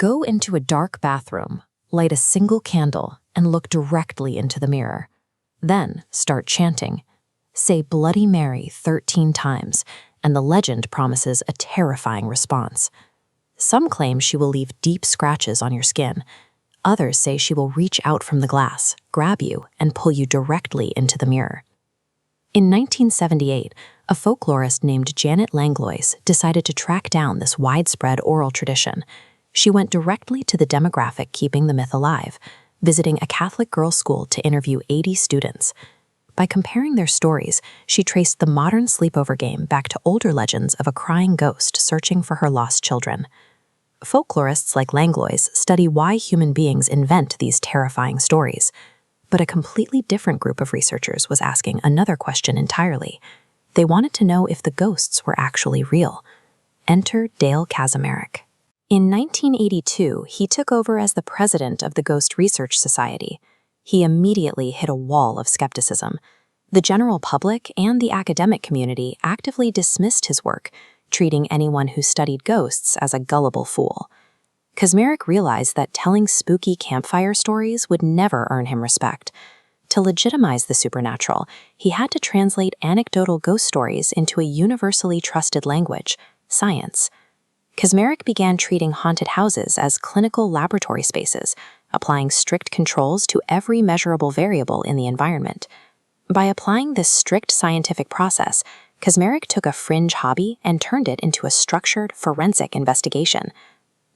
Go into a dark bathroom, light a single candle, and look directly into the mirror. Then start chanting. Say Bloody Mary 13 times, and the legend promises a terrifying response. Some claim she will leave deep scratches on your skin. Others say she will reach out from the glass, grab you, and pull you directly into the mirror. In 1978, a folklorist named Janet Langlois decided to track down this widespread oral tradition. She went directly to the demographic keeping the myth alive, visiting a Catholic girls' school to interview 80 students. By comparing their stories, she traced the modern sleepover game back to older legends of a crying ghost searching for her lost children. Folklorists like Langlois study why human beings invent these terrifying stories. But a completely different group of researchers was asking another question entirely. They wanted to know if the ghosts were actually real. Enter Dale Kaczmarek. In 1982, he took over as the president of the Ghost Research Society. He immediately hit a wall of skepticism. The general public and the academic community actively dismissed his work, treating anyone who studied ghosts as a gullible fool. Kaczmarek realized that telling spooky campfire stories would never earn him respect. To legitimize the supernatural, he had to translate anecdotal ghost stories into a universally trusted language, science. Kaczmarek began treating haunted houses as clinical laboratory spaces, applying strict controls to every measurable variable in the environment. By applying this strict scientific process, Kaczmarek took a fringe hobby and turned it into a structured, forensic investigation.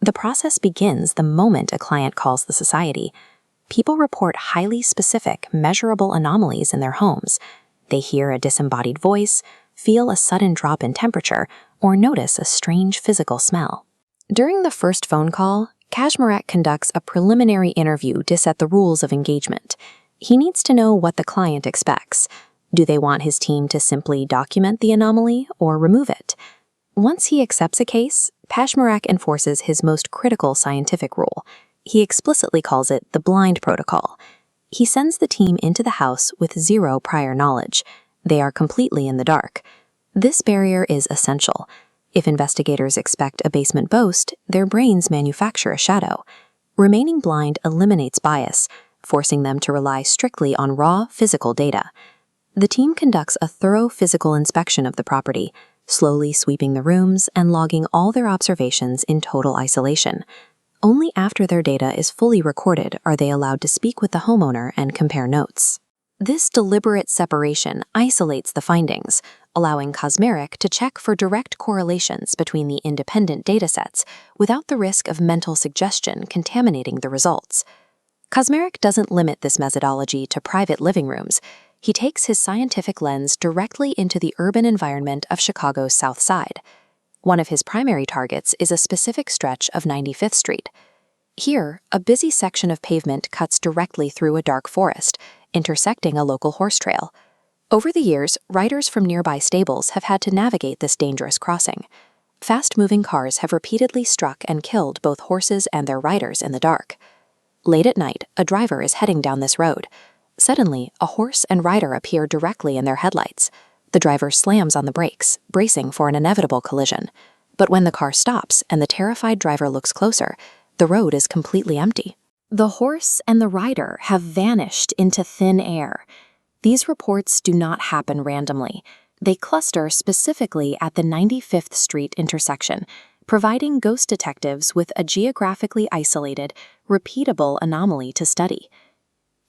The process begins the moment a client calls the society. People report highly specific, measurable anomalies in their homes. They hear a disembodied voice, feel a sudden drop in temperature, or notice a strange physical smell. During the first phone call, Kaczmarek conducts a preliminary interview to set the rules of engagement. He needs to know what the client expects. Do they want his team to simply document the anomaly or remove it? Once he accepts a case, Kaczmarek enforces his most critical scientific rule. He explicitly calls it the blind protocol. He sends the team into the house with zero prior knowledge. They are completely in the dark. This barrier is essential. If investigators expect a basement ghost, their brains manufacture a shadow. Remaining blind eliminates bias, forcing them to rely strictly on raw physical data. The team conducts a thorough physical inspection of the property, slowly sweeping the rooms and logging all their observations in total isolation. Only after their data is fully recorded are they allowed to speak with the homeowner and compare notes. This deliberate separation isolates the findings, allowing Kaczmarek to check for direct correlations between the independent datasets without the risk of mental suggestion contaminating the results. Kaczmarek doesn't limit this methodology to private living rooms. He takes his scientific lens directly into the urban environment of Chicago's South Side. One of his primary targets is a specific stretch of 95th Street. Here, a busy section of pavement cuts directly through a dark forest, intersecting a local horse trail. Over the years, riders from nearby stables have had to navigate this dangerous crossing. Fast-moving cars have repeatedly struck and killed both horses and their riders in the dark. Late at night, a driver is heading down this road. Suddenly, a horse and rider appear directly in their headlights. The driver slams on the brakes, bracing for an inevitable collision. But when the car stops and the terrified driver looks closer, the road is completely empty. The horse and the rider have vanished into thin air. These reports do not happen randomly. They cluster specifically at the 95th Street intersection, providing ghost detectives with a geographically isolated, repeatable anomaly to study.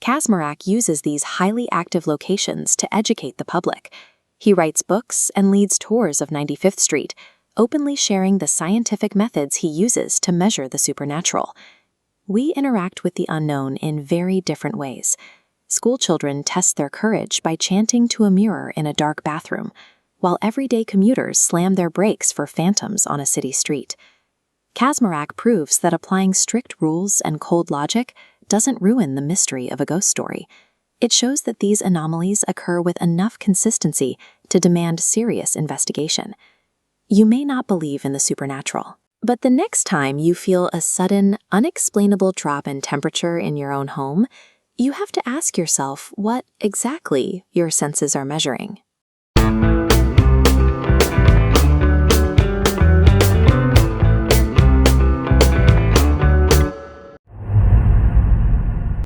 Kaczmarek uses these highly active locations to educate the public. He writes books and leads tours of 95th Street, openly sharing the scientific methods he uses to measure the supernatural. We interact with the unknown in very different ways. School children test their courage by chanting to a mirror in a dark bathroom, while everyday commuters slam their brakes for phantoms on a city street. Kaczmarek proves that applying strict rules and cold logic doesn't ruin the mystery of a ghost story. It shows that these anomalies occur with enough consistency to demand serious investigation. You may not believe in the supernatural, but the next time you feel a sudden, unexplainable drop in temperature in your own home, you have to ask yourself what exactly your senses are measuring.